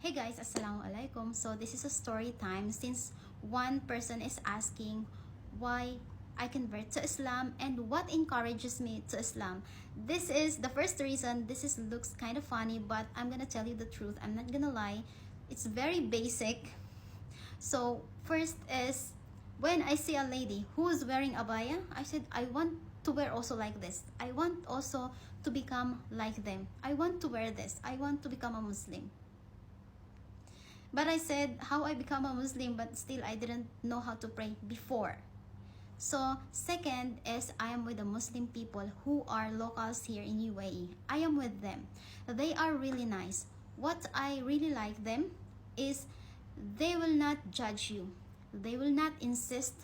Hey guys, Assalamualaikum. So this is a story time since one person is asking why I convert to Islam and what encourages me to Islam. This is the first reason. Looks kind of funny, but I'm gonna tell you the truth. I'm not gonna lie. It's very basic. So first is when I see a lady who is wearing abaya, I said I want to wear also like this. I want also to become like them. I want to wear this. I want to become a Muslim. But I said how I become a Muslim, but still I didn't know how to pray before. So second is I am with the Muslim people who are locals here in UAE. I am with them. They are really nice. What I really like them is they will not judge you. They will not insist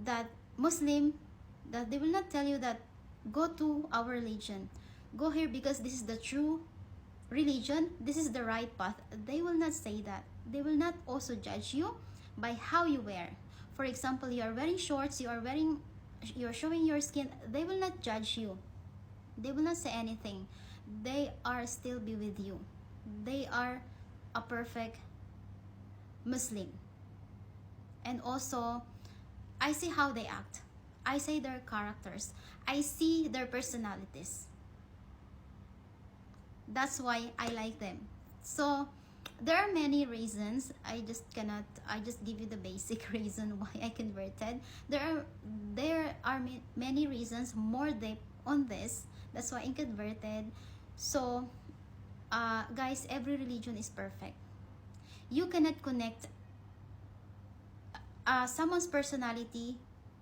that they will not tell you that go to our religion. Go here because this is the true religion, this is the right path. They will not say that. They will not also judge you by how you wear. For example, you are wearing shorts, you're showing your skin. They will not judge you. They will not say anything. They are still be with you. They are a perfect Muslim. And also, I see how they act. I see their characters. I see their personalities. That's why I like them. So there are many reasons. I just give you the basic reason why I converted. There are many reasons more depth on this. That's why I converted. So guys, every religion is perfect. You cannot connect someone's personality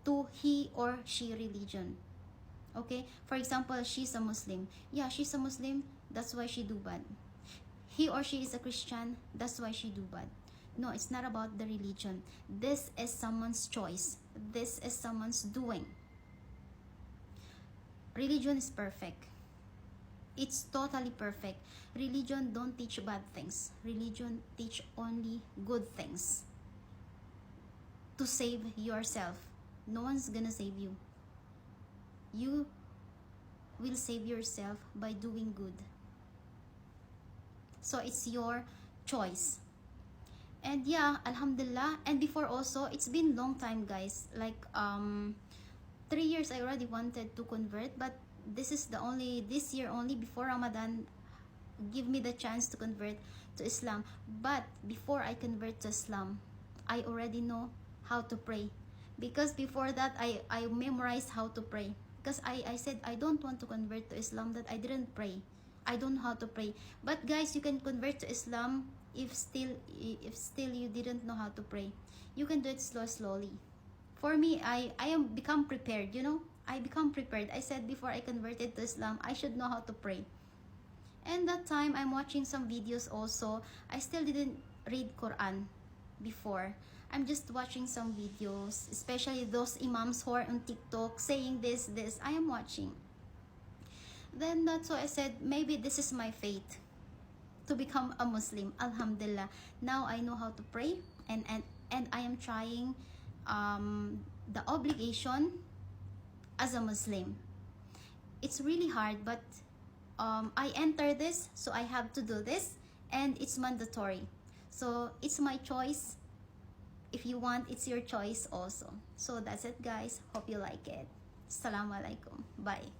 to he or she religion. Okay, for example, she's a Muslim. Yeah, she's a Muslim, that's why she do bad. He or she is a Christian, that's why she do bad. No, it's not about the religion. This is someone's choice. This is someone's doing. Religion is perfect. It's totally perfect. Religion don't teach bad things. Religion teach only good things. To save yourself. No one's gonna save you. You will save yourself by doing good. So it's your choice. And yeah, alhamdulillah. And before also, it's been long time, guys. Like 3 years I already wanted to convert, but this year only before Ramadan give me the chance to convert to Islam. But before I convert to Islam, I already know how to pray. Because before that, I memorized how to pray. Because I said I don't want to convert to Islam that I didn't pray. I don't know how to pray. But guys, you can convert to Islam if still you didn't know how to pray. You can do it slowly. For me, I am become prepared, you know. I become prepared. I said before I converted to Islam, I should know how to pray. And that time, I'm watching some videos also. I still didn't read Quran before. I'm just watching some videos, especially those imams who are on TikTok saying this. I am watching. Then that's why I said, maybe this is my fate to become a Muslim. Alhamdulillah. Now I know how to pray, and I am trying the obligation as a Muslim. It's really hard, but I enter this, so I have to do this, and it's mandatory. So it's my choice. If you want, it's your choice also. So that's it, guys. Hope you like it. Assalamualaikum. Bye.